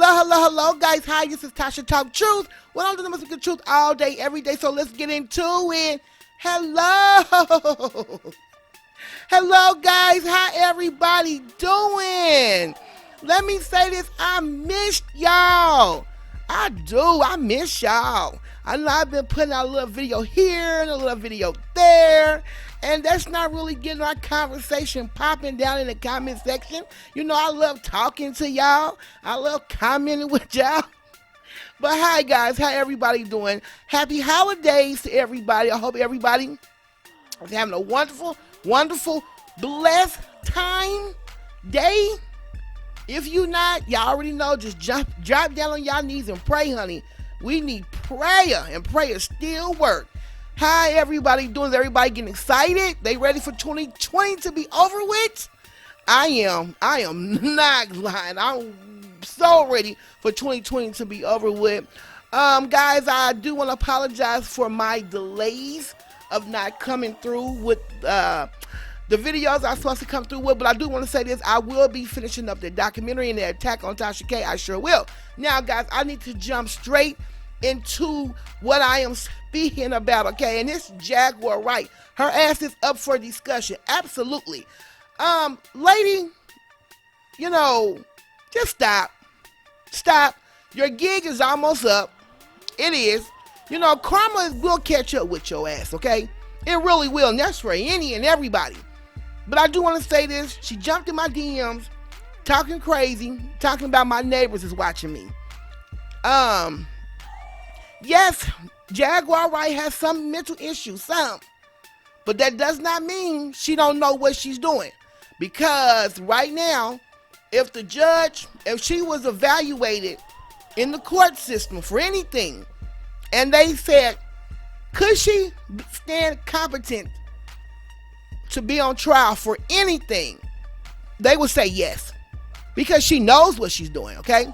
Hello, guys. Hi, this is Tasha Talk Truth. Well, I'm doing the truth all day, every day. So let's get into it. Hello, hello, guys. How everybody doing? Let me say this. I missed y'all. I do. I miss y'all. I know I've been putting out a little video here and a little video there, and that's not really getting our conversation popping down in the comment section. You know, I love talking to y'all. I love commenting with y'all. But hi, guys. How everybody doing? Happy holidays to everybody. I hope everybody is having a wonderful, wonderful, blessed time, day. If you not, y'all already know, just drop down on y'all knees and pray, honey. We need prayer, and prayer still work. How everybody doing? Is everybody getting excited? They ready for 2020 to be over with? I am not lying. I'm so ready for 2020 to be over with. Guys, I do want to apologize for my delays of not coming through with the videos I'm supposed to come through with, but I do want to say this. I will be finishing up the documentary and the attack on Tasha K. I sure will. Now, guys, I need to jump straight into what I am speaking about, okay? And this Jaguar Wright, her ass is up for discussion. Absolutely. Lady, you know, just stop. Stop. Your gig is almost up. It is. You know, karma will catch up with your ass, okay? It really will, and that's for any and everybody. But I do want to say this. She jumped in my DMs, talking crazy, talking about my neighbors is watching me. Yes, Jaguar Wright has some mental issues, some. But that does not mean she don't know what she's doing. Because right now, if she was evaluated in the court system for anything, and they said, could she stand competent to be on trial for anything, they would say yes, because she knows what she's doing, okay?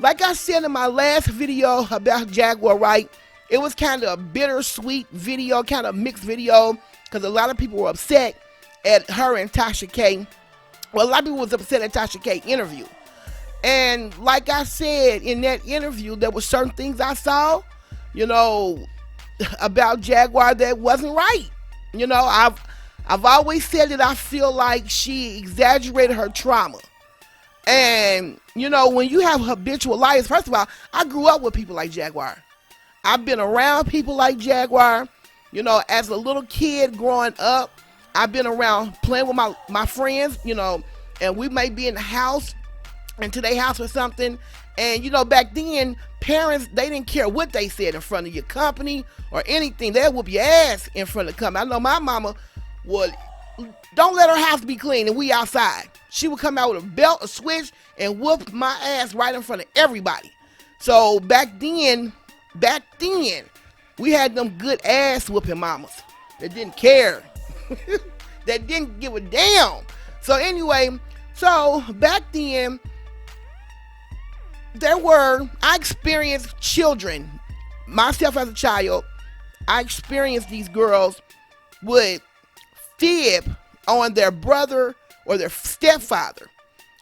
Like I said in my last video about Jaguar Wright, it was kind of a bittersweet video, kind of mixed video, because a lot of people were upset at her and Tasha K. Well, a lot of people was upset at Tasha K interview. And like I said in that interview, there were certain things I saw, you know, about Jaguar that wasn't right. You know, I've always said that I feel like she exaggerated her trauma. And, you know, when you have habitual liars, first of all, I grew up with people like Jaguar. I've been around people like Jaguar. You know, as a little kid growing up, I've been around playing with my friends, you know, and we may be in the house, into their house or something. And, you know, back then, parents, they didn't care what they said in front of your company or anything. They'd whoop your ass in front of the company. I know my mama would, don't let her house be clean and we outside. She would come out with a belt, a switch, and whoop my ass right in front of everybody. So back then, we had them good ass whooping mamas that didn't care, that didn't give a damn. So anyway, so back then, I experienced children, myself as a child, I experienced these girls would fib on their brother or their stepfather.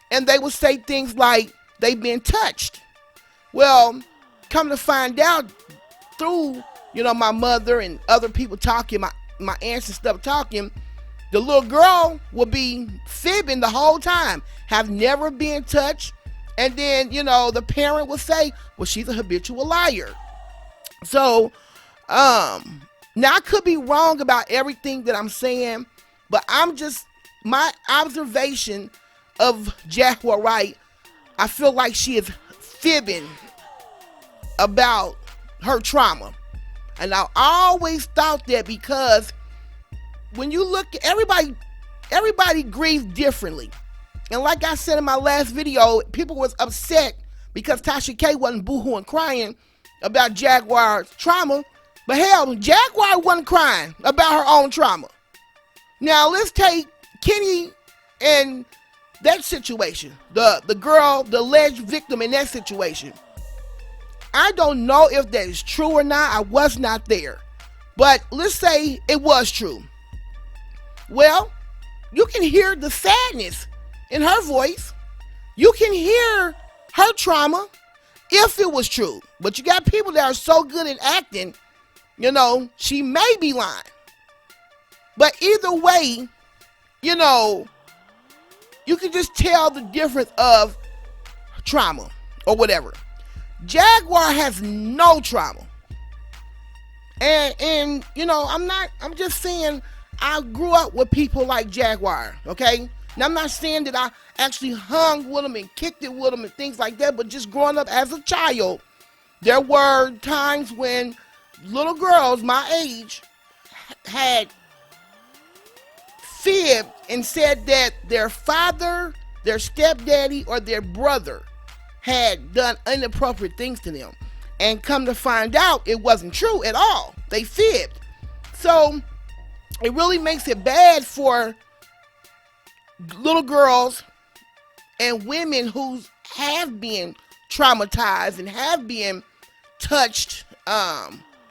And they would say things like they've been touched. Well, come to find out through, you know, my mother and other people talking, my aunts and stuff talking, the little girl will be fibbing the whole time, have never been touched. And then, you know, the parent will say, well, she's a habitual liar. So, now I could be wrong about everything that I'm saying, but my observation of Jaguar Wright, I feel like she is fibbing about her trauma. And I always thought that, because when you look, everybody grieves differently. And like I said in my last video, people was upset because Tasha K wasn't boohooing crying about Jaguar's trauma. But hell, Jaguar wasn't crying about her own trauma. Now let's take Kenny and that situation. The girl, the alleged victim in that situation. I don't know if that is true or not. I was not there. But let's say it was true. Well, you can hear the sadness in her voice. You can hear her trauma, if it was true. But you got people that are so good at acting, she may be lying. But either way, you can just tell the difference of trauma or whatever. Jaguar has no trauma. And I'm just saying I grew up with people like Jaguar, okay? Now, I'm not saying that I actually hung with them and kicked it with them and things like that, but just growing up as a child, there were times when little girls my age had fibbed and said that their father, their stepdaddy, or their brother had done inappropriate things to them. And come to find out, it wasn't true at all. They fibbed. So it really makes it bad for little girls and women who have been traumatized and have been touched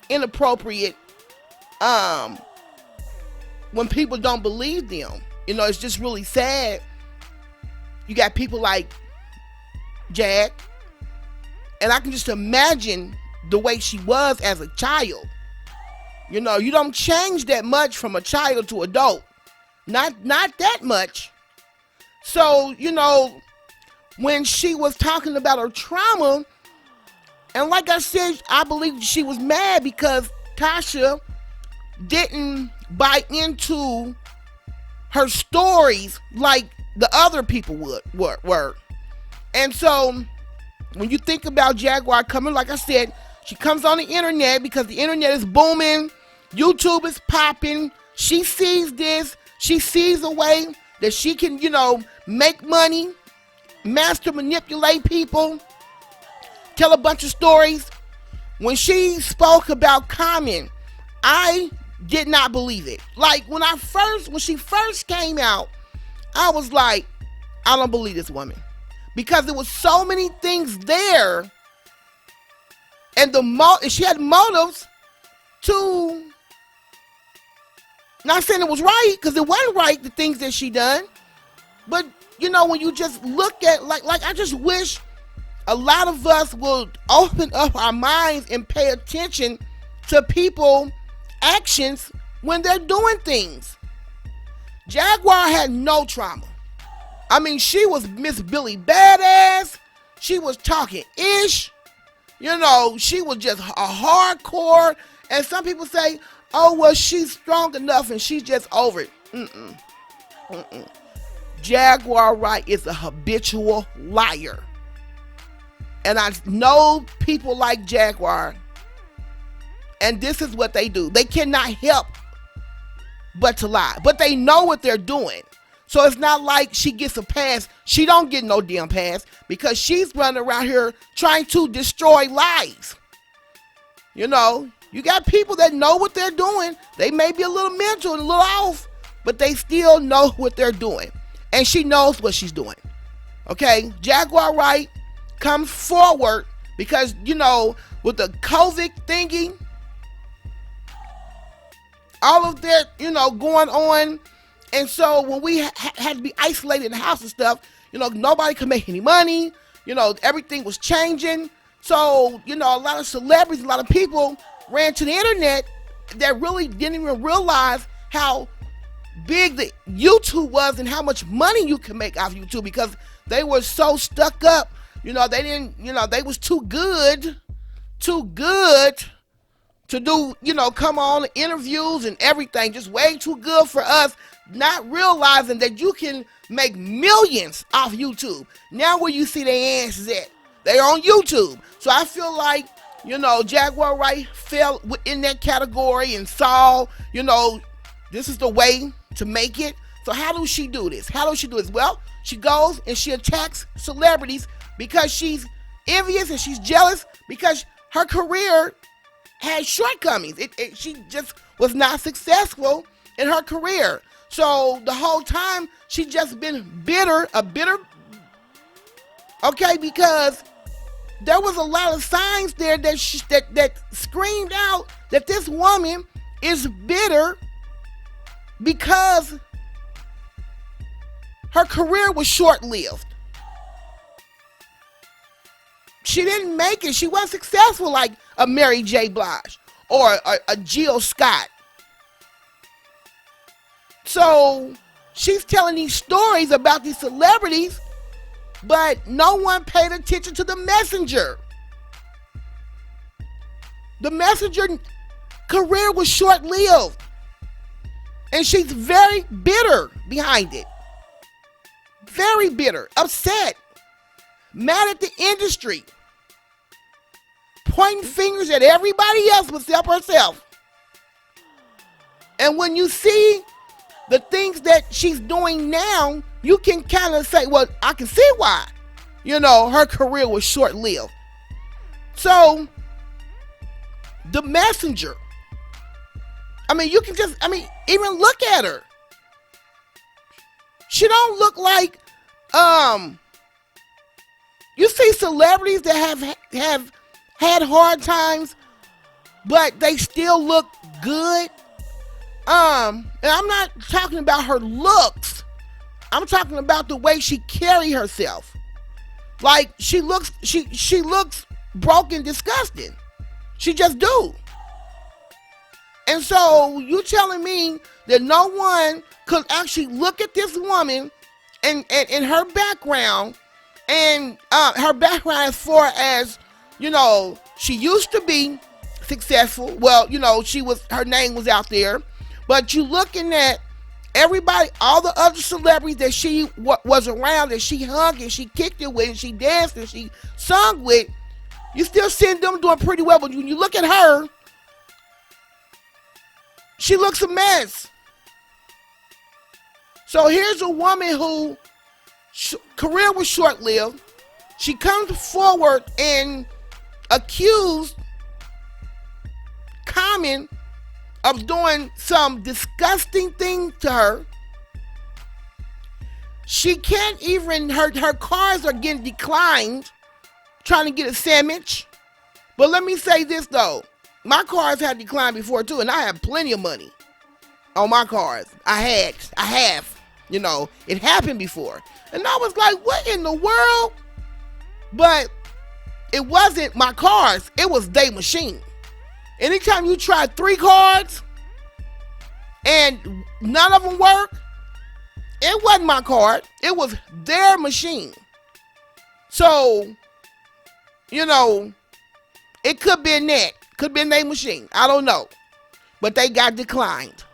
inappropriate when people don't believe them. It's just really sad. You got people like Jag, and I can just imagine the way she was as a child. You don't change that much from a child to adult. Not that much. So, when she was talking about her trauma, and like I said, I believe she was mad because Tasha didn't buy into her stories like the other people were. And so, when you think about Jaguar coming, like I said, she comes on the internet because the internet is booming. YouTube is popping. She sees this. She sees a way that she can, make money, master manipulate people, tell a bunch of stories. When she spoke about Common, I did not believe it. Like when she first came out, I was like, I don't believe this woman. Because there was so many things there, and she had motives to, not saying it was right, because it wasn't right, the things that she done, but when you just look at, like I just wish a lot of us would open up our minds and pay attention to people's actions when they're doing things. Jaguar had no trauma. I mean, she was Miss Billy Badass. She was talking ish. She was just a hardcore. And some people say, oh, well, she's strong enough and she's just over it. Jaguar Wright is a habitual liar. And I know people like Jaguar, and this is what they do. They cannot help but to lie. But they know what they're doing. So it's not like she gets a pass. She don't get no damn pass because she's running around here trying to destroy lives. You got people that know what they're doing. They may be a little mental and a little off, but they still know what they're doing. And she knows what she's doing. Okay? Jaguar Wright comes forward because, with the COVID thingy, all of that, going on. And so when we had to be isolated in the house and stuff, nobody could make any money. Everything was changing. So, a lot of celebrities, a lot of people ran to the internet that really didn't even realize how big the YouTube was and how much money you can make off YouTube because they were so stuck up. They didn't, they was too good to do, come on interviews and everything, just way too good for us, not realizing that you can make millions off YouTube. Now where you see their asses at, they're on YouTube. So I feel like, Jaguar Wright fell in that category and saw, this is the way to make it. So how does she do this? Well, she goes and she attacks celebrities because she's envious and she's jealous because her career had shortcomings. She just was not successful in her career. So the whole time she just been bitter, okay, because there was a lot of signs there that screamed out that this woman is bitter because her career was short-lived. she didn't make it. She wasn't successful like a Mary J. Blige or a Jill Scott. So she's telling these stories about these celebrities, but no one paid attention to the messenger. The messenger career was short-lived, and she's very bitter behind it. Very bitter, upset, mad at the industry, pointing fingers at everybody else except herself. And when you see the things that she's doing now, you can kind of say, well, I can see why, her career was short-lived. So, the messenger, you can just, even look at her. She don't look like, you see celebrities that have had hard times, but they still look good. And I'm not talking about her looks. I'm talking about the way she carry herself. Like she looks broken, disgusting. She just do. And so you telling me that no one could actually look at this woman and her background and her background as far as, she used to be successful. Well, her name was out there. But you looking at everybody, all the other celebrities that she was around, that she hung and she kicked it with and she danced and she sung with, you still seeing them doing pretty well. But when you look at her, she looks a mess. So here's a woman who career was short-lived. She comes forward and accused Common of doing some disgusting thing to her. She can't even, her cars are getting declined, trying to get a sandwich. But let me say this though, my cars had declined before too, and I have plenty of money on my cars. I have, it happened before. And I was like, what in the world? But it wasn't my cars, it was their machine. Anytime you try 3 cards and none of them work, it wasn't my card, it was their machine. So, it could be that, could be their machine, I don't know. But they got declined.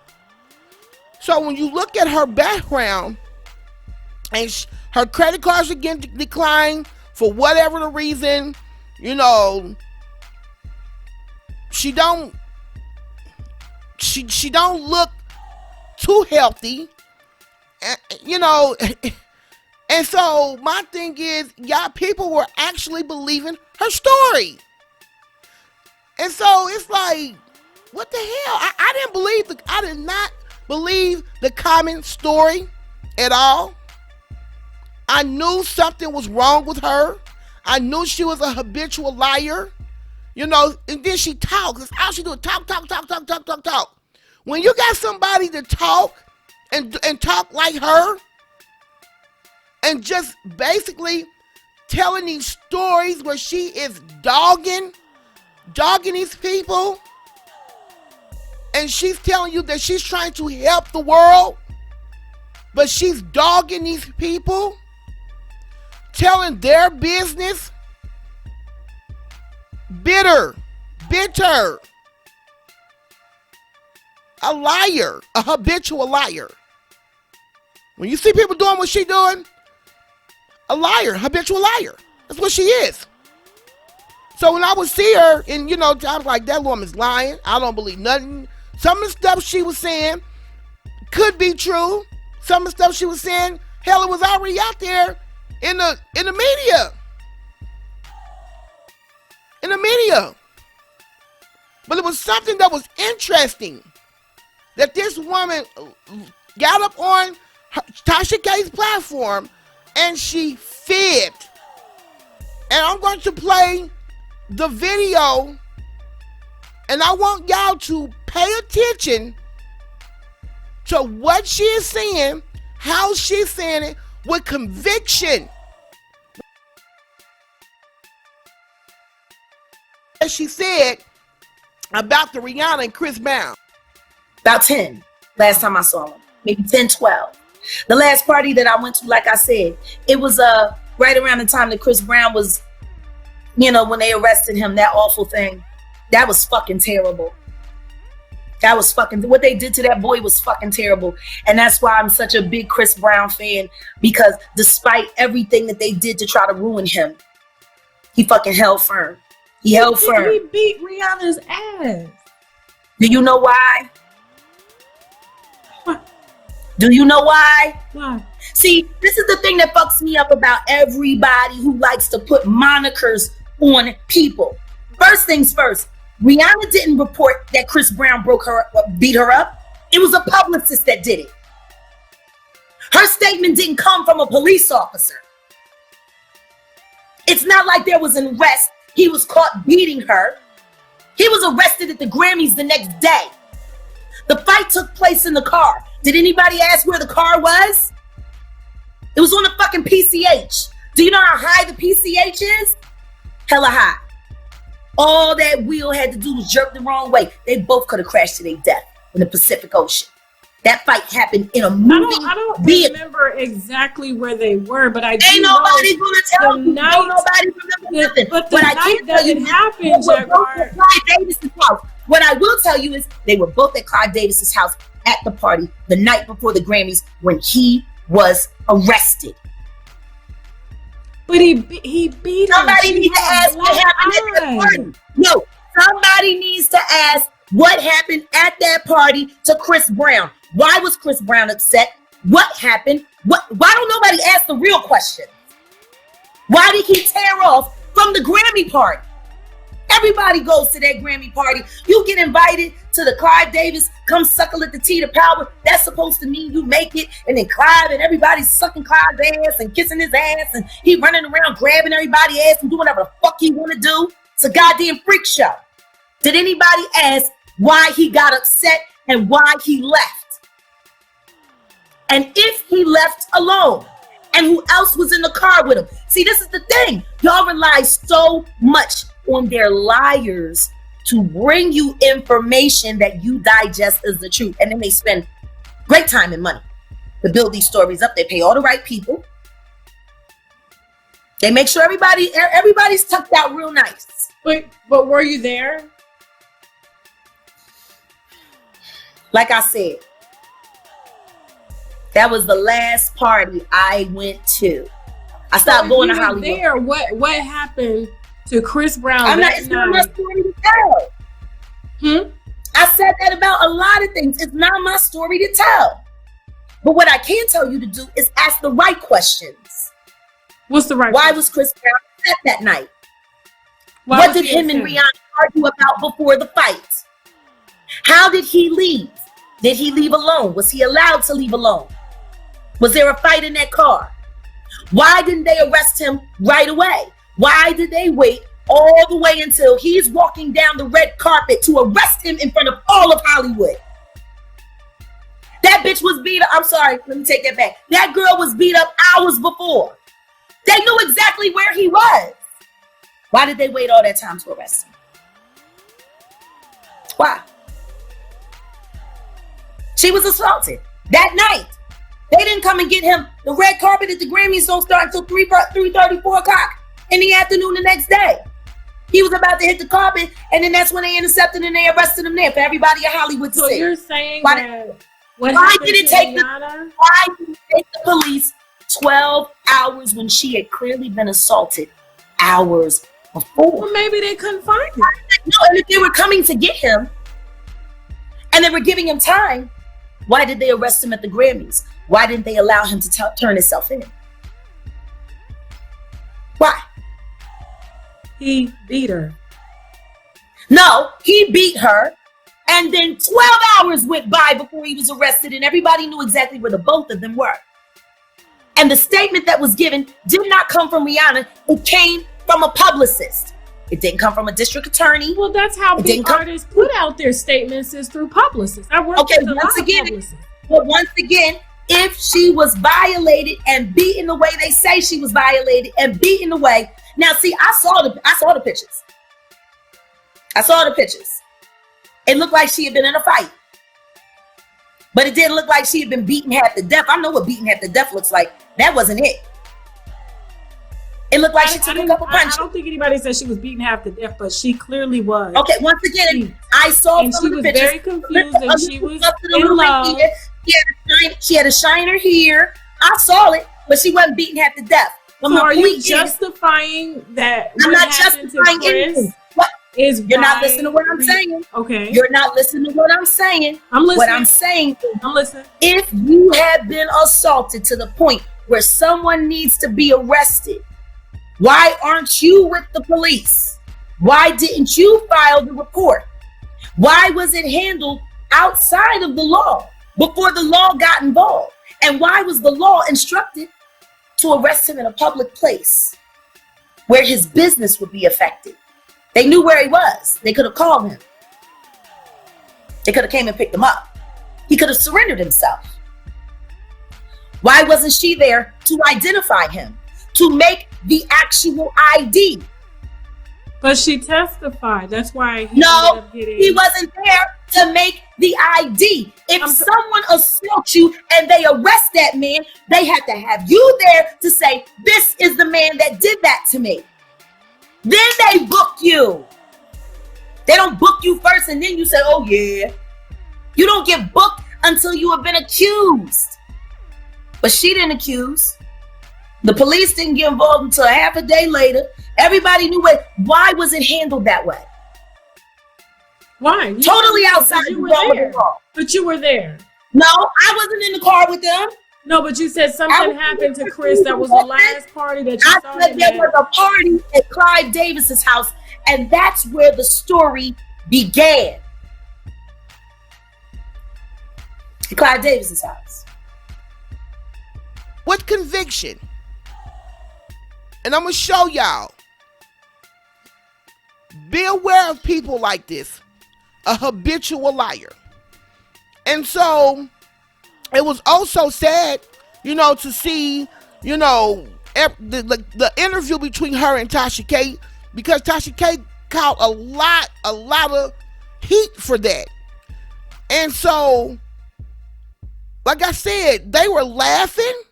So when you look at her background, and her credit cards are getting declined for whatever the reason, she don't look too healthy, and so my thing is, y'all people were actually believing her story. And so it's like, what the hell? I did not believe the Common story at all. I knew something was wrong with her. I knew she was a habitual liar. And then she talks. That's all she do, talk. When you got somebody to talk and talk like her and just basically telling these stories where she is dogging these people, and she's telling you that she's trying to help the world, but she's dogging these people, telling their business. Bitter, a liar, a habitual liar. When you see people doing what she doing, a liar, habitual liar. That's what she is. So when I would see her, and I was like, that woman's lying. I don't believe nothing. Some of the stuff she was saying could be true. Some of the stuff she was saying, hell, it was already out there in the media. But it was something that was interesting, that this woman got up on Tasha K's platform and she fibbed. And I'm going to play the video, and I want y'all to pay attention to what she is saying, how she's saying it with conviction. has she said about the Rhianna and Chris Brown? About 10 last time I saw him. Maybe 10, 12. The last party that I went to, like I said, it was right around the time that Chris Brown was, you know, when they arrested him, that awful thing. That was fucking terrible. That was fucking, what they did to that boy was fucking terrible. And that's why I'm such a big Chris Brown fan, because despite everything that they did to try to ruin him, he fucking held firm. He held firm. He beat Rihanna's ass. Do you know why? What? Do you know why? Why? See, this is the thing that fucks me up about everybody who likes to put monikers on people. First things first, Rhianna didn't report that Chris Brown beat her up. It was a publicist that did it. Her statement didn't come from a police officer. It's not like there was an arrest. He was caught beating her. He was arrested at the Grammys the next day. The fight took place in the car. Did anybody ask where the car was? It was on the fucking PCH. Do you know how high the PCH is? Hella high. All that wheel had to do was jerk the wrong way. They both could have crashed to their death in the Pacific Ocean. That fight happened in a moving I don't vehicle. remember exactly where they were, but I do Ain't nobody gonna tell you. night, Don't nobody remember nothing. But What the I night can that tell you it is happened, they were both Jaguar. at Clive Davis's house. What I will tell you is they were both at Clive Davis's house at the party the night before the Grammys when he was arrested. But he beat her. Somebody She needs to had ask what happened at that black party. No, somebody needs to ask what happened at that party to Chris Brown. Why was Chris Brown upset? What happened? Why don't nobody ask the real questions? Why did he tear off from the Grammy party? Everybody goes to that Grammy party. You get invited to the Clive Davis, come suckle at the tea to power. That's supposed to mean you make it. And then Clive and everybody's sucking Clive's ass and kissing his ass. And he running around grabbing everybody's ass and doing whatever the fuck he want to do. It's a goddamn freak show. Did anybody ask why he got upset and why he left? And if he left alone, and who else was in the car with him? See, this is the thing. Y'all rely so much on their liars to bring you information that you digest as the truth. And then they spend great time and money to build these stories up. They pay all the right people. They make sure everybody's tucked out real nice. But were you there? Like I said, that was the last party I went to. I stopped going to Hollywood. There, what happened to Chris Brown? It's not my story to tell. I said that about a lot of things. It's not my story to tell. But what I can tell you to do is ask the right questions. What's the right? Why was Chris Brown upset that night? Why What did him and Rhianna argue about before the fight? How did he leave? Did he leave alone? Was he allowed to leave alone? Was there a fight in that car? Why didn't they arrest him right away? Why did they wait all the way until he's walking down the red carpet to arrest him in front of all of Hollywood? That bitch was beat up. I'm sorry, let me take that back. That girl was beat up hours before. They knew exactly where he was. Why did they wait all that time to arrest him? Why? She was assaulted that night. They didn't come and get him. The red carpet at the Grammys don't start until 3:30, 4 o'clock in the afternoon the next day. He was about to hit the carpet, and then that's when they intercepted and they arrested him there for everybody in Hollywood to see. So you're saying why did it take the police 12 hours when she had clearly been assaulted hours before? Well, maybe they couldn't find him. No, and if they were coming to get him and they were giving him time, why did they arrest him at the Grammys? Why didn't they allow him to turn himself in? Why? He beat her. No, he beat her, and then 12 hours went by before he was arrested, and everybody knew exactly where the both of them were. And the statement that was given did not come from Rhianna. It came from a publicist. It didn't come from a district attorney. Well, that's how big artists put out their statements, is through publicists. I work with a lot of publicists. But once again, if she was violated and beaten the way they say she was violated and beaten the way. Now, see, I saw the pictures. I saw the pictures. It looked like she had been in a fight. But it didn't look like she had been beaten half to death. I know what beaten half to death looks like. That wasn't it. It looked like she took a couple punches. I don't think anybody said she was beaten half to death, but she clearly was. Okay, once again, I saw and some she of the was pictures. very confused and she was in love. She had a shiner here. I saw it, but she wasn't beaten half to death. But so are you justifying that? I'm not justifying anything. You're not listening to what I'm saying. Okay. You're not listening to what I'm saying. I'm listening. What I'm saying is, I'm listening. If you have been assaulted to the point where someone needs to be arrested, why aren't you with the police? Why didn't you file the report? Why was it handled outside of the law before the law got involved? And why was the law instructed to arrest him in a public place where his business would be affected? They knew where he was. They could have called him. They could have came and picked him up. He could have surrendered himself. Why wasn't she there to identify him, to make the actual ID? But she testified. That's why he wasn't there to make the ID. If someone assaults you and they arrest that man, they have to have you there to say, this is the man that did that to me. Then they book you. They don't book you first and then you say, oh yeah. You don't get booked until you have been accused. But she didn't accuse. The police didn't get involved until half a day later. Everybody knew it. Why was it handled that way? Why? Totally outside the law. But you were there. No, I wasn't in the car with them. No, but you said something happened to Chris. That was the last party that you saw. I said there was a party at Clive Davis's house, and that's where the story began. At Clive Davis's house. With conviction. And I'm going to show y'all. Be aware of people like this. A habitual liar. And so it was also sad, to see, the interview between her and Tasha K, because Tasha K caught a lot of heat for that. And so, like I said, they were laughing.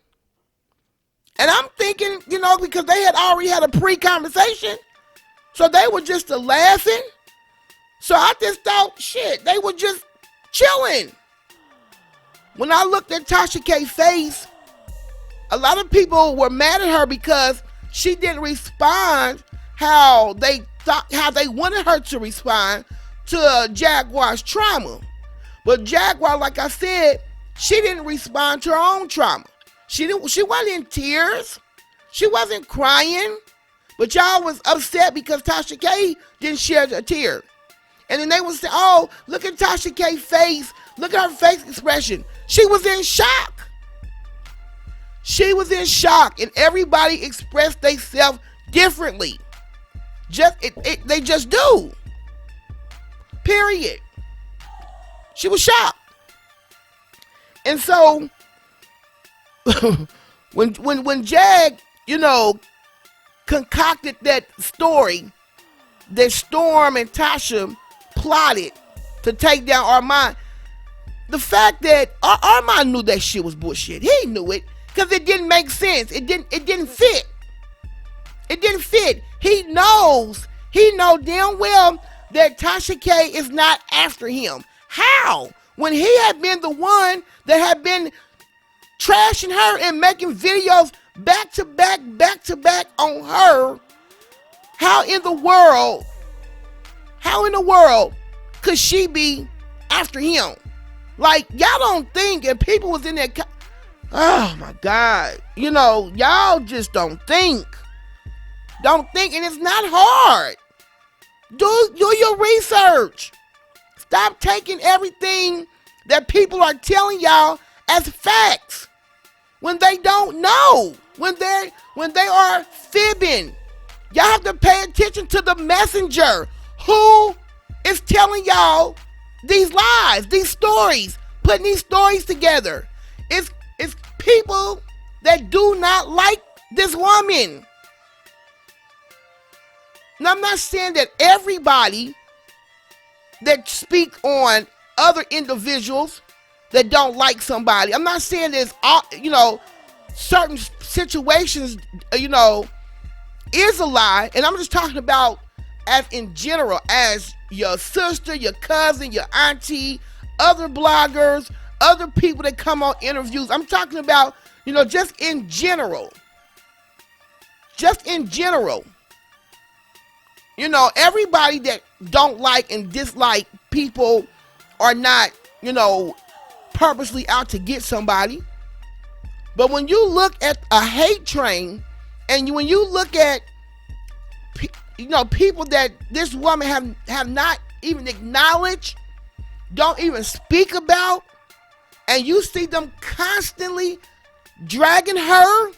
And I'm thinking, because they had already had a pre-conversation. So they were just laughing. So I just thought, shit, they were just chilling. When I looked at Tasha K's face, a lot of people were mad at her because she didn't respond how they wanted her to respond to Jaguar's trauma. But Jaguar, like I said, she didn't respond to her own trauma. She wasn't in tears. She wasn't crying. But y'all was upset because Tasha K didn't shed a tear. And then they would say, oh, look at Tasha K's face. Look at her face expression. She was in shock. She was in shock. And everybody expressed themselves differently. They just do. Period. She was shocked. And so when Jag, concocted that story that Storm and Tasha plotted to take down Armand, the fact that Armand knew that shit was bullshit. He knew it because it didn't make sense. It didn't fit. It didn't fit. He knows damn well that Tasha K is not after him. How? When he had been the one that had been trashing her and making videos back to back on her, how in the world could she be after him? Like, y'all don't think, and people was in there, oh my God, y'all just don't think, and it's not hard. Do your research. Stop taking everything that people are telling y'all as facts when they don't know, when they are fibbing. Y'all have to pay attention to the messenger who is telling y'all these lies, these stories, putting these stories together. It's people that do not like this woman. Now, I'm not saying that everybody that speak on other individuals that don't like somebody. I'm not saying there's, certain situations, is a lie. And I'm just talking about as in general, as your sister, your cousin, your auntie, other bloggers, other people that come on interviews. I'm talking about, just in general. Just in general. Everybody that don't like and dislike people are not, purposely out to get somebody. But when you look at a hate train, and when you look at, people that this woman have not even acknowledged, don't even speak about, and you see them constantly dragging her.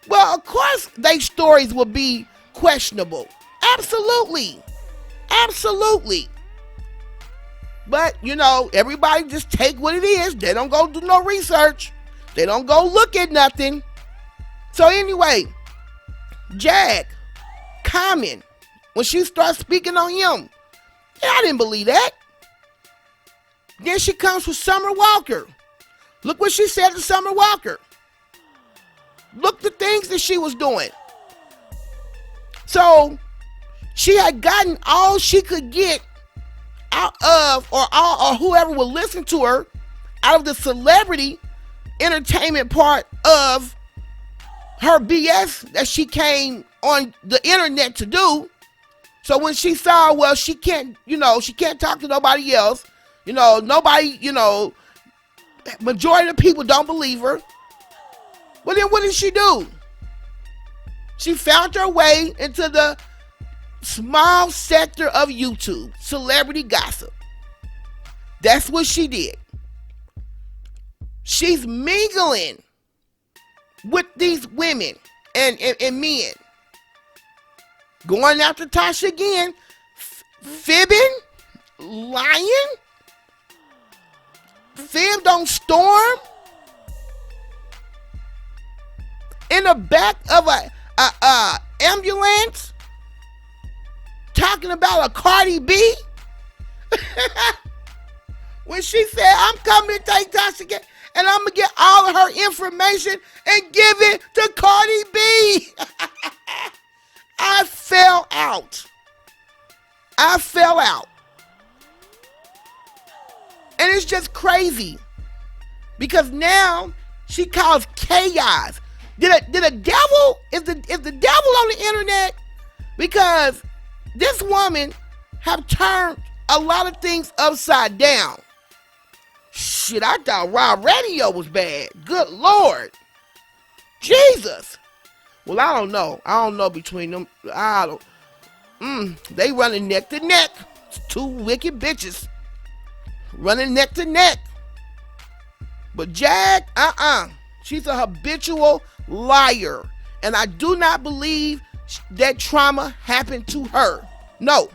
Well, of course, their stories will be questionable. Absolutely. But, everybody just take what it is. They don't go do no research. They don't go look at nothing. So anyway, Jag, Common, when she starts speaking on him, I didn't believe that. Then she comes with Summer Walker. Look what she said to Summer Walker. Look the things that she was doing. So she had gotten all she could get out of, or whoever would listen to her, out of the celebrity entertainment part of her BS that she came on the internet to do. So when she saw, well, she can't talk to nobody else, nobody, majority of the people don't believe her. Well, then what did she do? She found her way into the small sector of YouTube, celebrity gossip. That's what she did. She's mingling with these women and men. Going after Tasha again, fibbing, lying, fibbed on Storm, in the back of a ambulance, talking about a Cardi B. When she said, I'm coming to take Tasha K, and I'm going to get all of her information and give it to Cardi B. I fell out. And it's just crazy. Because now she calls chaos. Is the devil on the internet? Because this woman have turned a lot of things upside down. Shit, I thought raw radio was bad. Good Lord. Jesus. Well, I don't know. Between them. They running neck to neck. It's two wicked bitches running neck to neck. But Jag, she's a habitual liar. And I do not believe that trauma happened to her. No.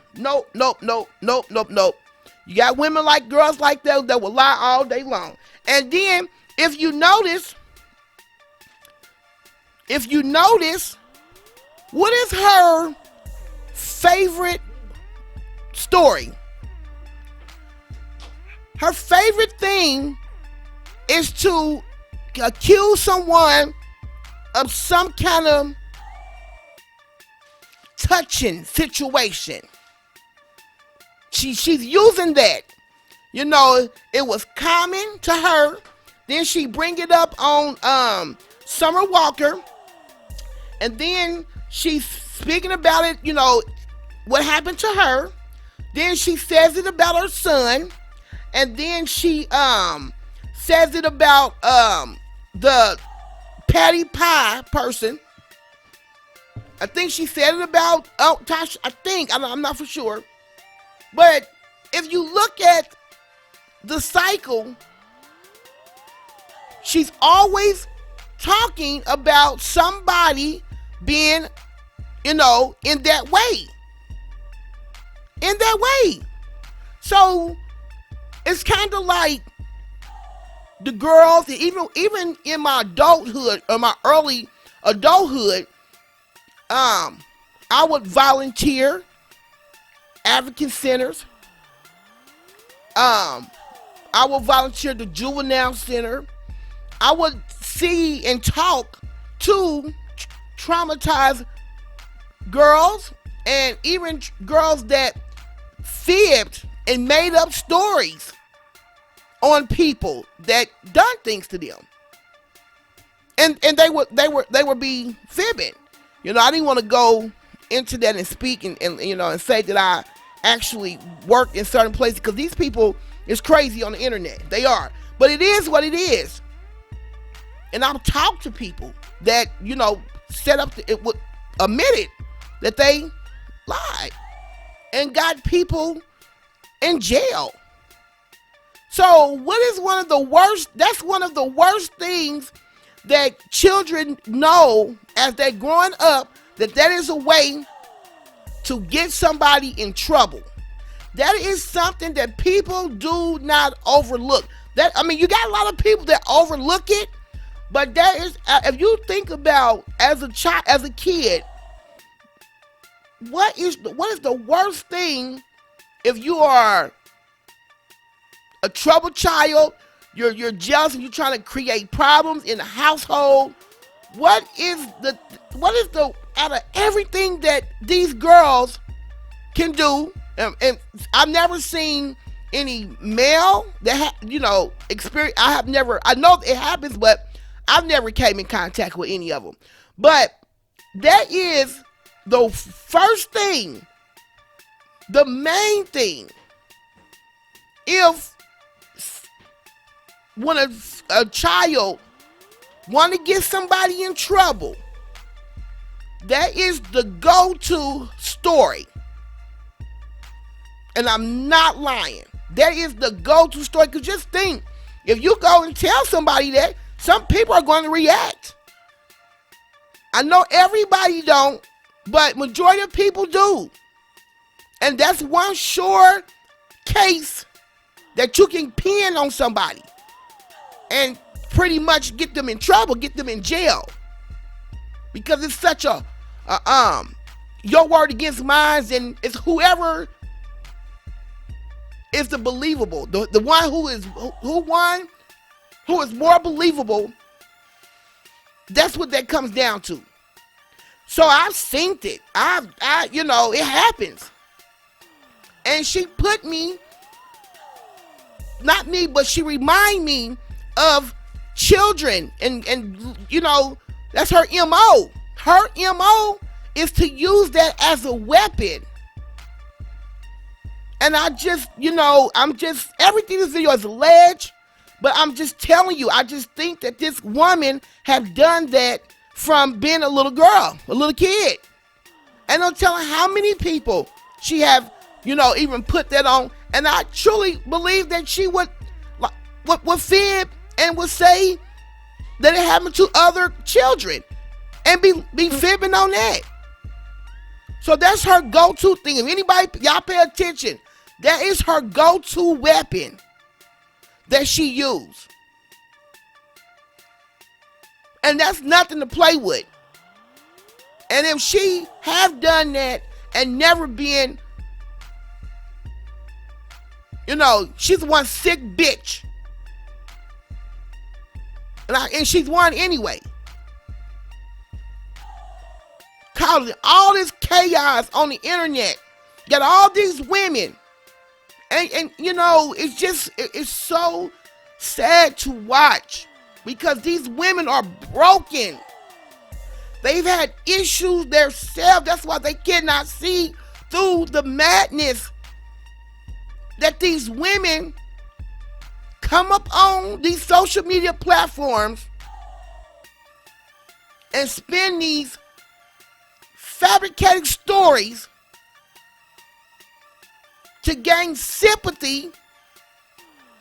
You got women like girls like that will lie all day long. And then, if you notice, what is her favorite story? Her favorite thing is to accuse someone of some kind of touching situation. She's using that. It was common to her. Then she bring it up on Summer Walker. And then she's speaking about it, what happened to her. Then she says it about her son. And then she says it about the Patty Pie person. I think she said it about Tasha. I'm not for sure. But if you look at the cycle, she's always talking about somebody being, in that way. So it's kind of like the girls, even in my adulthood, or my early adulthood, I would volunteer advocate centers. I would volunteer the juvenile center. I would see and talk to traumatized girls and even girls that fibbed and made up stories on people that done things to them. And they would be fibbing. You know, I didn't want to go into that and speak and you know, and say that I actually work in certain places, because these people is crazy on the internet. They are. But it is what it is. And I've talked to people that, you know, admitted that they lied and got people in jail. So what is one of the worst? That's one of the worst things that children know as they're growing up, that is a way to get somebody in trouble. That is something that people do not overlook. That, I mean, you got a lot of people that overlook it, but that is, if you think about as a child, as a kid, what is the worst thing if you are a troubled child, you're jealous and you're trying to create problems in the household? What is the out of everything that these girls can do, and I've never seen any male that experience. I know it happens, but I've never came in contact with any of them. But that is the first thing, the main thing. When a child want to get somebody in trouble, that is the go-to story. And I'm not lying. That is the go-to story. Because just think, if you go and tell somebody that, some people are going to react. I know everybody don't, but majority of people do. And that's one sure case that you can pin on somebody and pretty much get them in trouble, get them in jail. Because it's such a your word against mine, and it's whoever is the believable, the one who is more believable. That's what that comes down to. So I've seen it. It happens. And she put me, not me, but she remind me of children, and that's her MO. Her MO is to use that as a weapon. And everything in this video is alleged, but I'm just telling you, I just think that this woman have done that from being a little girl, a little kid. And I'm telling how many people she have, even put that on. And I truly believe that she would fib and would say that it happened to other children and be fibbing on that. So that's her go-to thing. If anybody, y'all pay attention, that is her go-to weapon that she used. And that's nothing to play with. And if she have done that and never been, she's one sick bitch. And she's one anyway. Causing all this chaos on the internet. Got all these women. And it's so sad to watch, because these women are broken. They've had issues themselves. That's why they cannot see through the madness that these women come up on these social media platforms and spin these fabricated stories to gain sympathy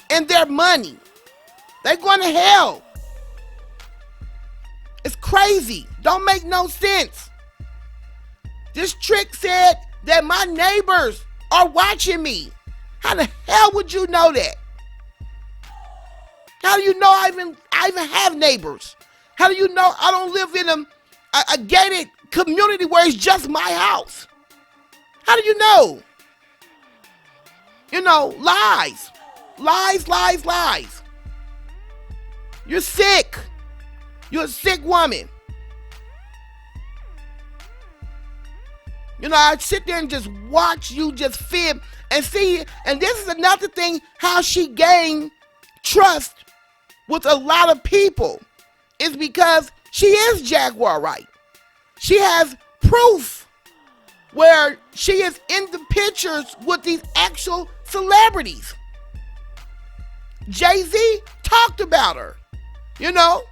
and their money. They're going to hell. It's crazy. Don't make no sense. This trick said that my neighbors are watching me. How the hell would you know that? How do you know I even have neighbors? How do you know I don't live in a gated community where it's just my house. How do you know? You know, lies. Lies, lies, lies. You're sick. You're a sick woman. You know, I sit there and just watch you just fib and see, and this is another thing, how she gained trust with a lot of people is because she is Jaguar Wright. She has proof where she is in the pictures with these actual celebrities. Jay-Z talked about her, you know.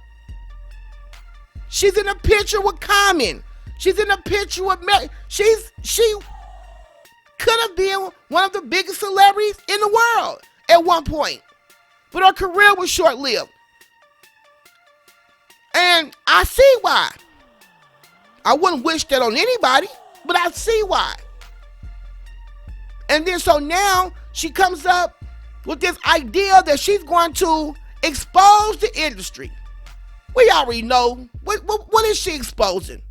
She's in a picture with Common. She's in a picture with Mary. She could have been one of the biggest celebrities in the world at one point. But her career was short-lived. And I see why. I wouldn't wish that on anybody, but I see why. And then so now she comes up with this idea that she's going to expose the industry. We already know. What is she exposing?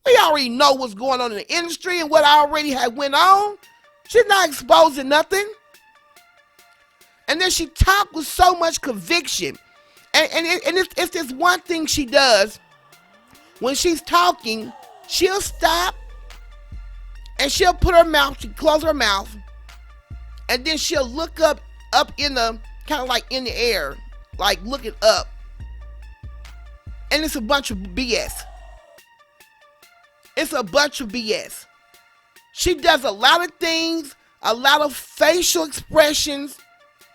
We already know what's going on in the industry and what already had went on. She's not exposing nothing. And then she talked with so much conviction. And it's this one thing she does. When she's talking, she'll stop and she'll put her mouth, she close her mouth, and then she'll look up in the, kind of like in the air, like looking up. And it's a bunch of BS. It's a bunch of BS. She does a lot of things, a lot of facial expressions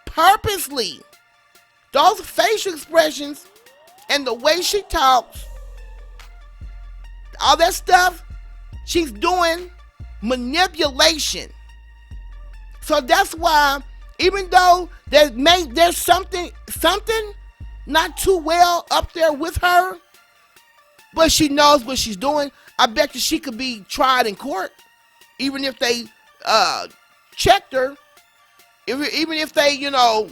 purposely. Those facial expressions and the way she talks, all that stuff, she's doing manipulation. So that's why, even though there's something not too well up there with her, but she knows what she's doing. I bet you she could be tried in court, even if they checked her, even if they, you know,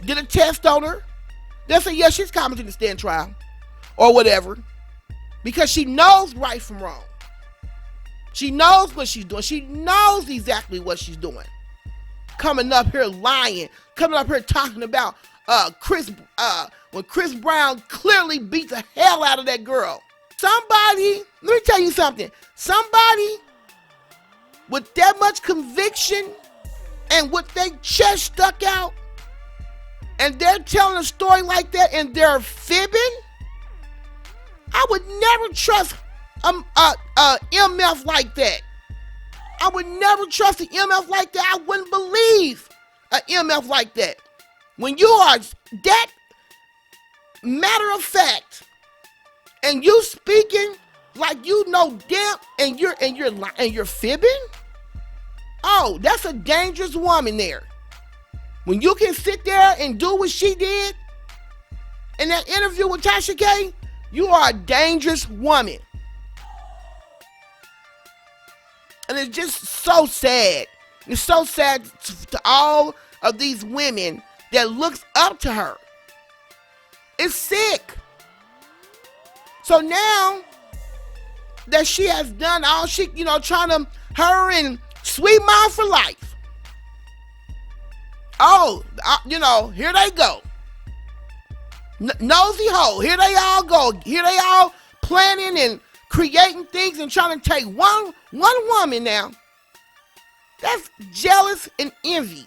did a test on her. They'll say, yeah, she's competent to stand trial or whatever, because she knows right from wrong. She knows what she's doing. She knows exactly what she's doing. Coming up here lying, coming up here talking about when Chris Brown clearly beat the hell out of that girl. Somebody, let me tell you something. Somebody with that much conviction and with their chest stuck out, and they're telling a story like that and they're fibbing, I would never trust MF like that. I would never trust an MF like that. I wouldn't believe an MF like that. When you are that matter of fact, and you speaking like you know damn, and you're fibbing, oh, that's a dangerous woman there. When you can sit there and do what she did in that interview with Tasha K, you are a dangerous woman. And it's just so sad. It's so sad to all of these women that looks up to her. It's sick. So now that she has done all she, you know, trying to, her and Sweet Mom for Life. Oh, you know, here they go. Nosy hoe, here they all go. Here they all planning and creating things and trying to take one woman now. That's jealous and envy.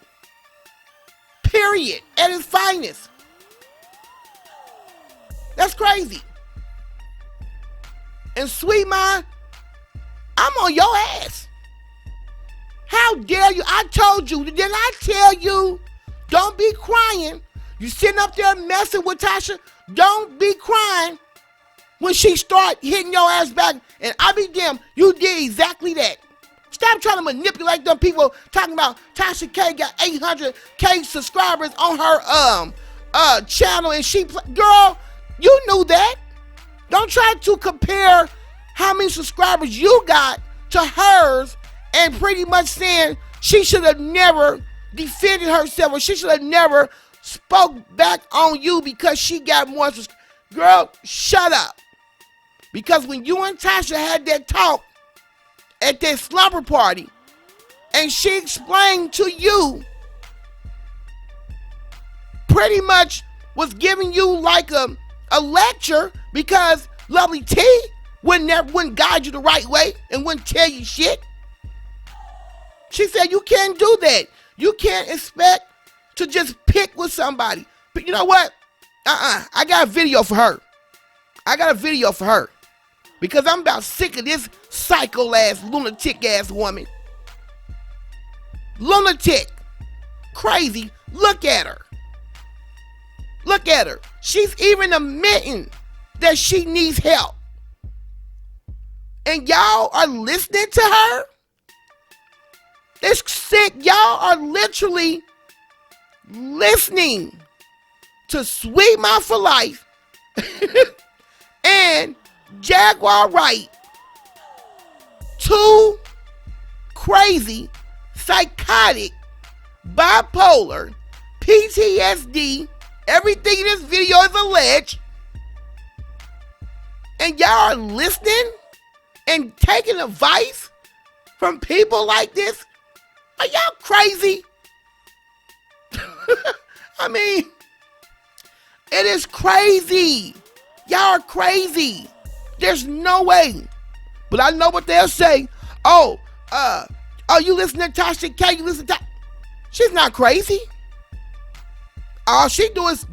Period. At its finest. That's crazy. And Sweet Mom, I'm on your ass. How dare you? I told you. Didn't I tell you? Don't be crying. You sitting up there messing with Tasha. Don't be crying when she start hitting your ass back. And I be damned, you did exactly that. Stop trying to manipulate them people talking about Tasha K got 800K subscribers on her channel, and she girl, you knew that. Don't try to compare how many subscribers you got to hers and pretty much saying she should have never defended herself or she should have never spoke back on you because she got more subscribers. Girl, shut up. Because when you and Tasha had that talk at that slumber party, and she explained to you, pretty much was giving you like a lecture, because Lovely T wouldn't guide you the right way and wouldn't tell you shit. She said you can't do that. You can't expect to just pick with somebody. But you know what? I got a video for her. Because I'm about sick of this psycho-ass, lunatic-ass woman. Lunatic. Crazy. Look at her. She's even admitting that she needs help. And y'all are listening to her? This sick. Y'all are literally listening to Sweet Mouth for Life and Jaguar Wright. Two crazy, psychotic, bipolar, PTSD. Everything in this video is alleged. And y'all are listening and taking advice from people like this? Are y'all crazy? I mean, it is crazy. Y'all are crazy. There's no way. But I know what they'll say. Oh, you listen to Tasha K, you listen to... She's not crazy. All she doing is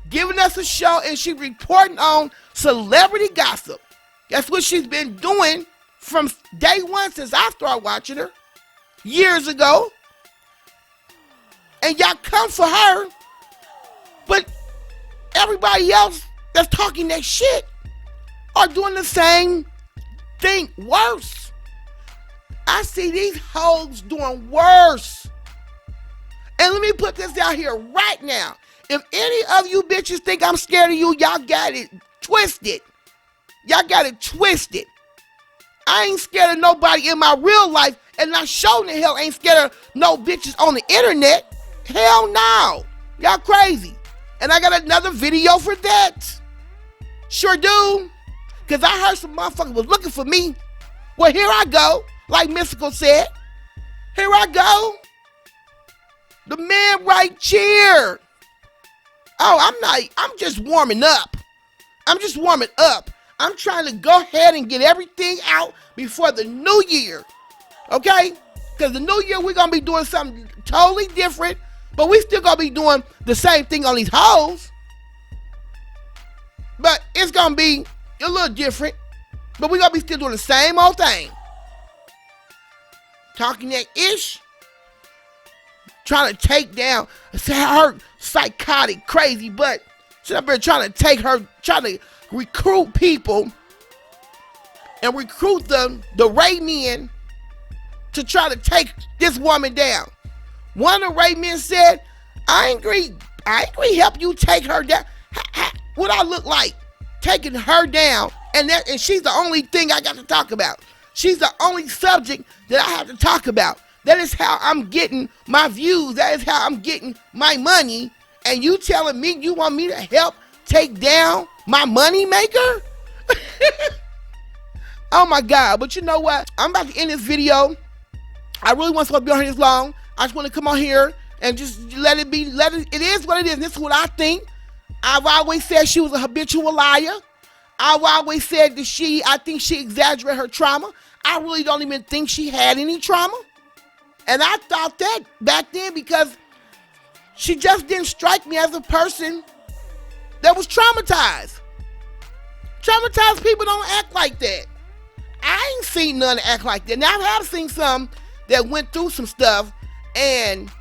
giving us a show, and she reporting on celebrity gossip. That's what she's been doing from day one since I started watching her years ago. And y'all come for her, but everybody else that's talking that shit are doing the same thing, worse. I see these hoes doing worse. And let me put this out here right now. If any of you bitches think I'm scared of you, y'all got it twisted. I ain't scared of nobody in my real life, and I sure the hell ain't scared of no bitches on the internet. Hell no. Y'all crazy. And I got another video for that. Sure do. Because I heard some motherfuckers was looking for me. Well, here I go. Like Mystical said. Here I go. The man right here. Oh, I'm just warming up. I'm trying to go ahead and get everything out before the new year. Okay? Because the new year, we're going to be doing something totally different. But we still going to be doing the same thing on these hoes. But it's going to be a little different. But we're going to be still doing the same old thing. Talking that ish. Trying to take down her psychotic, crazy butt. She's up there trying to take her, trying to recruit people and recruit the Ray men to try to take this woman down. One of the Ray men said, I agree help you take her down. What I look like taking her down, and she's the only thing I got to talk about. She's the only subject that I have to talk about. That is how I'm getting my views. That is how I'm getting my money. And you telling me you want me to help take down my money maker? Oh my God. But you know what? I'm about to end this video. I really wasn't supposed to be on here this long. I just want to come on here and just let it be. It is what it is. This is what I think. I've always said she was a habitual liar. I've always said that I think she exaggerated her trauma. I really don't even think she had any trauma. And I thought that back then because she just didn't strike me as a person that was traumatized. Traumatized people don't act like that. I ain't seen none act like that. Now, I have seen some that went through some stuff and,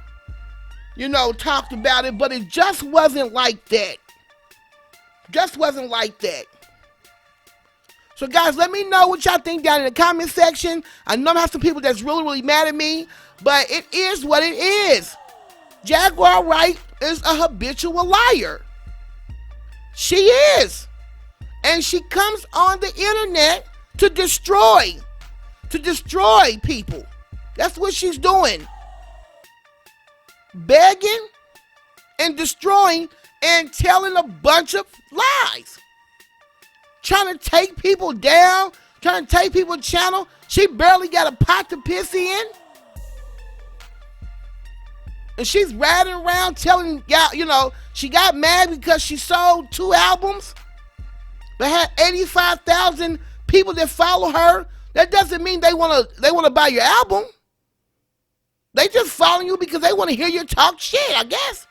talked about it, but it just wasn't like that. So, guys, let me know what y'all think down in the comment section. I know I have some people that's really, really mad at me, but it is what it is. Jaguar Wright is a habitual liar. She is. And she comes on the internet to destroy people. That's what she's doing. Begging and destroying and telling a bunch of lies. trying to take people down, trying to take people's channel. She barely got a pot to piss in. And she's riding around telling y'all, she got mad because she sold 2 albums, but had 85,000 people that follow her. That doesn't mean they wanna buy your album. They just following you because they want to hear you talk shit, I guess.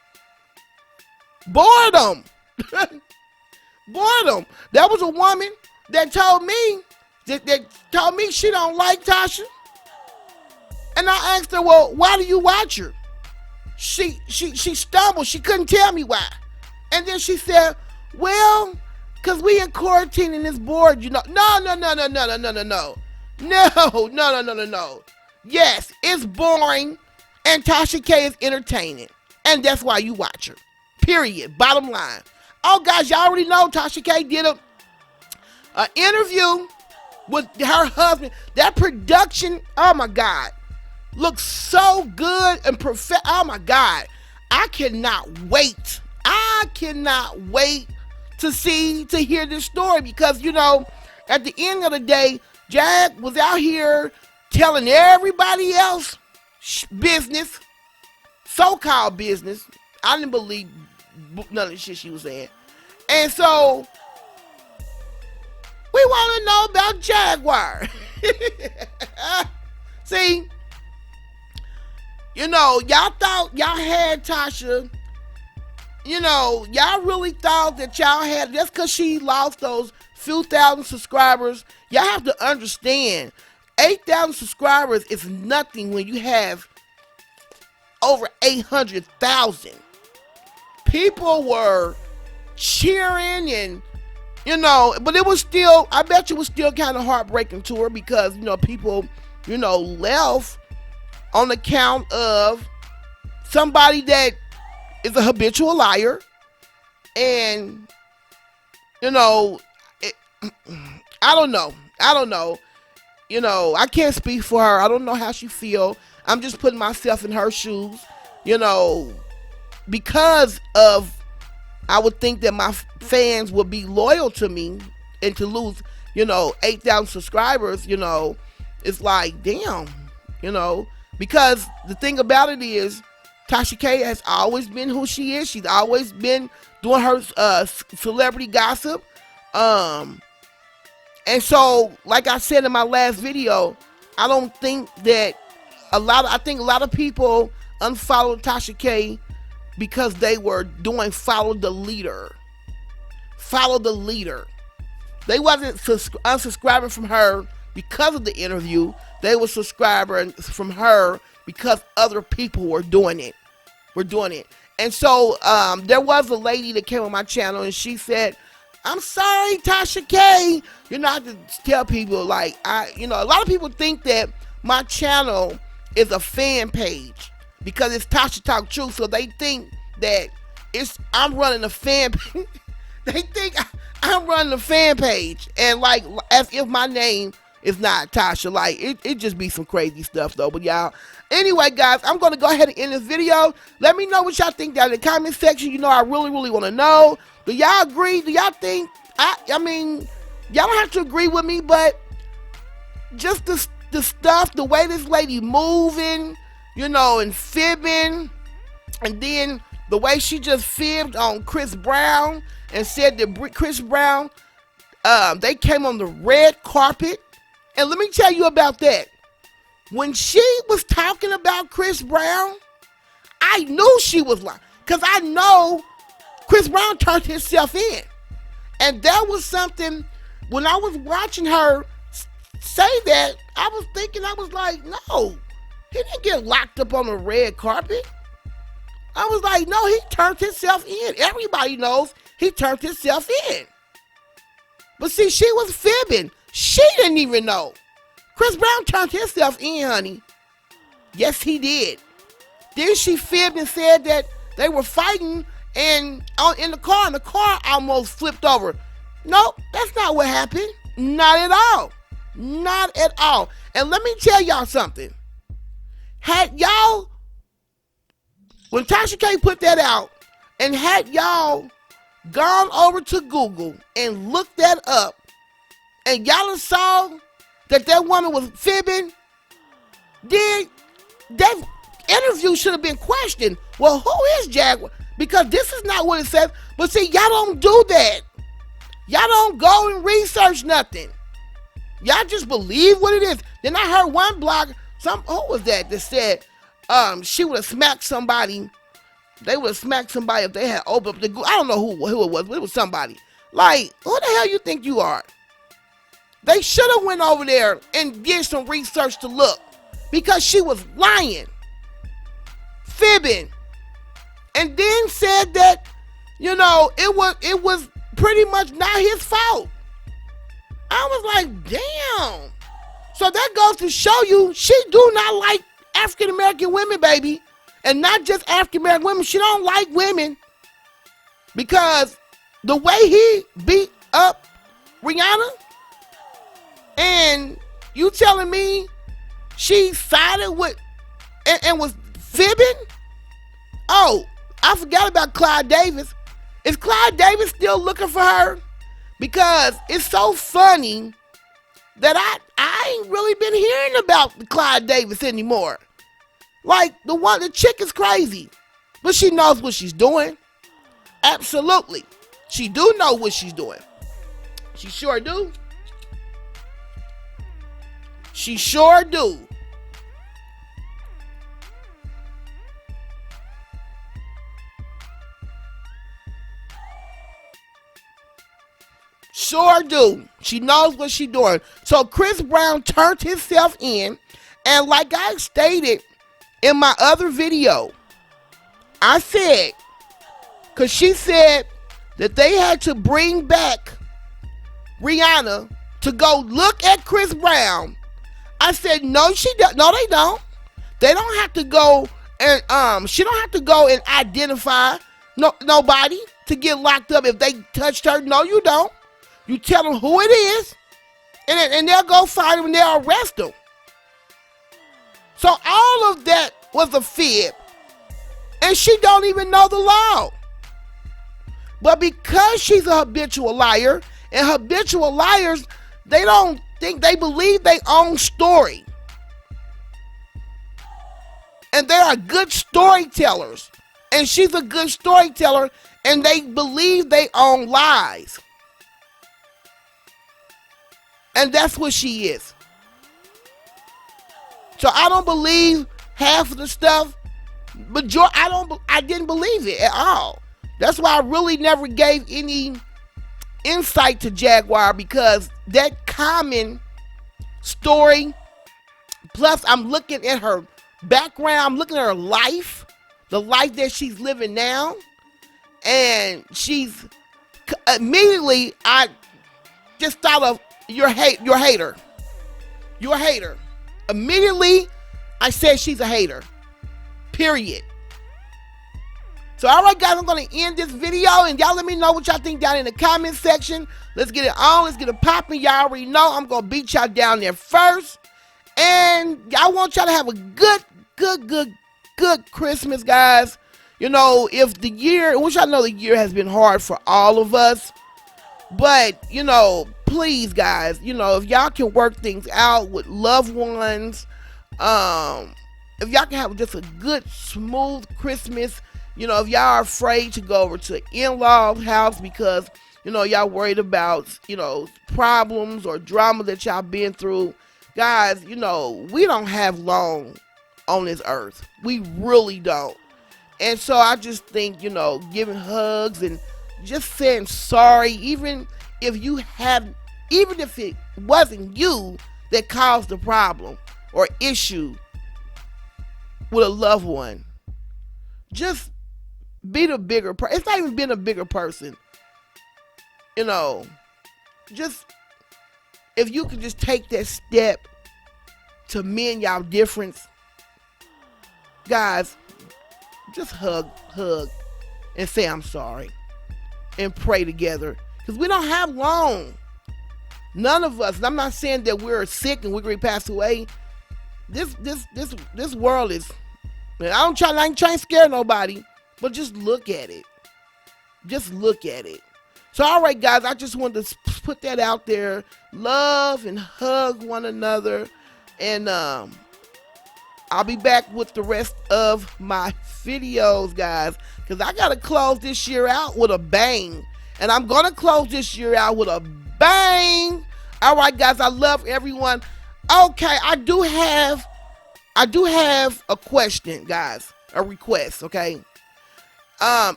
Boredom. Boredom. There was a woman that told me she don't like Tasha. And I asked her, well, why do you watch her? She stumbled. She couldn't tell me why. And then she said, well, because we in quarantine and it's bored, No. No. Yes, it's boring, and Tasha K is entertaining. And that's why you watch her. Period. Bottom line. Oh, guys, y'all already know Tasha K did an interview with her husband. That production, oh, my God, looks so good and perfect. Oh, my God. I cannot wait. To hear this story because, at the end of the day, Jag was out here telling everybody else business, so-called business. I didn't believe none of the shit she was saying. And so, we want to know about Jaguar. See, y'all thought y'all had Tasha. Y'all really thought that y'all had, just because she lost those few thousand subscribers. Y'all have to understand, 8,000 subscribers is nothing when you have over 800,000. People were cheering and, but it was still, I bet you it was still kind of heartbreaking to her because, people, left on account of somebody that is a habitual liar. And, I don't know. I can't speak for her. I don't know how she feel. I'm just putting myself in her shoes, because of, I would think that my fans would be loyal to me, and to lose, 8,000 subscribers, it's like, damn, because the thing about it is, Tasha K has always been who she is. She's always been doing her celebrity gossip. And so, like I said in my last video, I don't think that I think a lot of people unfollowed Tasha K because they were doing follow the leader. Follow the leader. They wasn't unsubscribing from her because of the interview. They were subscribing from her because other people were doing it. And so there was a lady that came on my channel and she said, I'm sorry, Tasha K. I have to tell people, like, a lot of people think that my channel is a fan page because it's Tasha Talk Truth. So they think that I'm running a fan page. They think I'm running a fan page. And like, as if my name is not Tasha. Like, it just be some crazy stuff though. But y'all, anyway, guys, I'm going to go ahead and end this video. Let me know what y'all think down in the comment section. I really, really want to know. Do y'all agree? Do y'all think, I mean, y'all don't have to agree with me, but just the stuff, the way this lady moving, and fibbing, and then the way she just fibbed on Chris Brown and said that Chris Brown, they came on the red carpet. And let me tell you about that. When she was talking about Chris Brown, I knew she was lying. Because I know Chris Brown turned himself in. And that was something, when I was watching her say that, I was thinking, I was like, no, he didn't get locked up on the red carpet. I was like, no, he turned himself in. Everybody knows he turned himself in. But see, she was fibbing. She didn't even know. Chris Brown turned himself in, honey. Yes, he did. Then she fibbed and said that they were fighting and in the car, and the car almost flipped over. Nope, that's not what happened. Not at all. Not at all. And let me tell y'all something. Had y'all, when Tasha K put that out, and had y'all gone over to Google and looked that up, and y'all saw that woman was fibbing, then that interview should have been questioned. Well, who is Jaguar? Because this is not what it says. But see, y'all don't do that. Y'all don't go and research nothing. Y'all just believe what it is. Then I heard one blogger, who was that said she would have smacked somebody. They would have smacked somebody if they had opened up the Google. I don't know who it was, but it was somebody. Like, who the hell you think you are? They should have went over there and did some research to look, because she was lying, fibbing, and then said that, it was pretty much not his fault. I was like, damn. So that goes to show you she do not like African American women, baby. And not just African American women. She don't like women, because the way he beat up Rhianna, and you telling me she sided with and was fibbing? Oh, I forgot about Clive Davis. Is Clive Davis still looking for her? Because it's so funny that I ain't really been hearing about Clive Davis anymore. Like, the chick is crazy, but she knows what she's doing. Absolutely. She do know what she's doing. She sure do. She sure do. Sure do. She knows what she's doing. So Chris Brown turned himself in, and like I stated in my other video, I said, because she said that they had to bring back Rhianna to go look at Chris Brown. I said, no, no, they don't. They don't have to go and she don't have to go and identify nobody to get locked up if they touched her. No, you don't. You tell them who it is, and they'll go find him and they'll arrest him. So all of that was a fib, and she don't even know the law. But because she's a habitual liar, and habitual liars, they believe their own story. And they are good storytellers. And she's a good storyteller, and they believe their own lies. And that's what she is. So I don't believe half of the stuff, but I didn't believe it at all. That's why I really never gave any insight to Jaguar, because that common story, plus I'm looking at her background, I'm looking at her life, the life that she's living now, and she's immediately, I just thought of you're a hater. You're a hater. Immediately, I said she's a hater. Period. So, all right, guys, I'm going to end this video, and y'all let me know what y'all think down in the comment section. Let's get it on. Let's get it popping. Y'all already know I'm going to beat y'all down there first. And I want y'all to have a good Christmas, guys. If which I know the year has been hard for all of us. But, please, guys, if y'all can work things out with loved ones, if y'all can have just a good, smooth Christmas, if y'all are afraid to go over to in-law's house because, y'all worried about, problems or drama that y'all been through, guys, we don't have long on this earth. We really don't. And so I just think, giving hugs and just saying sorry, even if it wasn't you that caused the problem or issue with a loved one, just be the bigger person. It's not even being a bigger person. Just if you could just take that step to mend y'all difference, guys, just hug and say I'm sorry and pray together, because we don't have long. None of us, and I'm not saying that we're sick and we're going to pass away. This world is, I ain't trying to scare nobody, but just look at it. Just look at it. So, all right, guys, I just wanted to just put that out there. Love and hug one another. And I'll be back with the rest of my videos, guys, because I got to close this year out with a bang. And I'm going to close this year out with a bang. All right, guys, I love everyone. Okay, I do have a question, guys, a request, okay?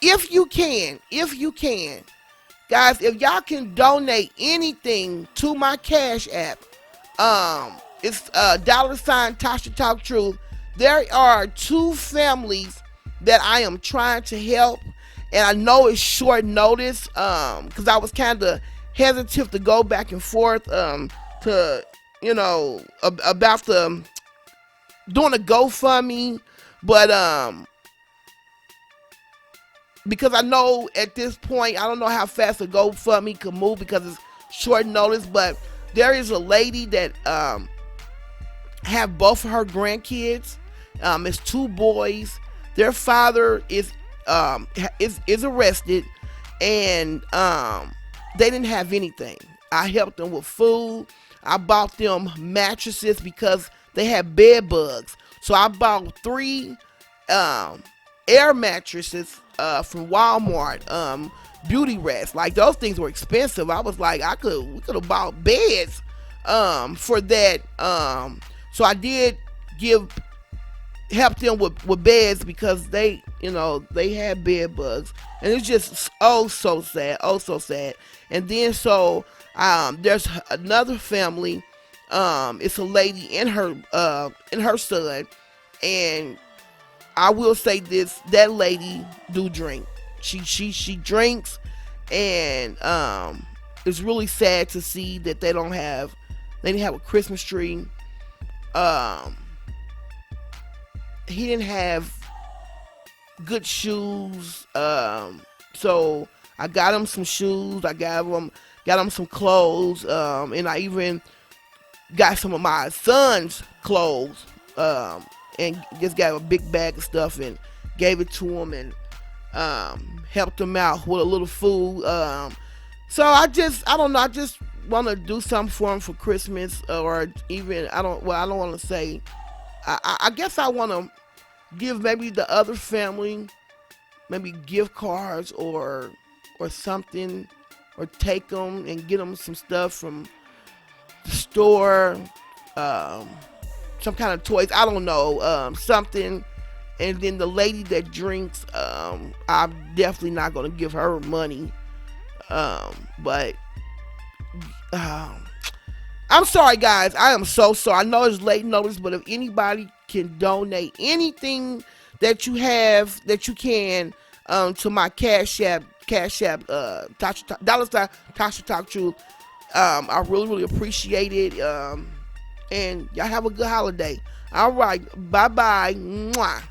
If you can, guys, if y'all can donate anything to my Cash App, it's $ Tasha Talk Truth. There are 2 families that I am trying to help, and I know it's short notice, because I was kind of hesitant to go back and forth, to, you know, about the doing a GoFundMe, but because I know at this point, I don't know how fast a GoFundMe can move because it's short notice, but there is a lady that have both of her grandkids. It's 2 boys. Their father is arrested, and they didn't have anything. I helped them with food. I bought them mattresses because they had bed bugs. So I bought 3 air mattresses from Walmart, beauty rest. Like, those things were expensive. I was like, we could have bought beds for that. So I did help them with beds because they had bed bugs, and it's just so sad. And then so there's another family. It's a lady and her son, and I will say this: that lady do drink. She drinks, and it's really sad to see that they didn't have a Christmas tree. He didn't have good shoes, so I got him some shoes. I got him some clothes, and I even got some of my son's clothes, and just got a big bag of stuff and gave it to him, and helped him out with a little food. So I don't know. I just want to do something for him for Christmas, or even I don't want to say. I guess I want to give maybe the other family maybe gift cards or something, or take them and get them some stuff from the store, some kind of toys. I don't know, something. And then the lady that drinks, I'm definitely not going to give her money. But I'm sorry, guys. I am so sorry. I know it's late notice, but if anybody can donate anything that you have, that you can, to my Cash App, Tasha, $ Tasha Talk Truth, I really appreciate it. And y'all have a good holiday. All right. Bye-bye. Mwah.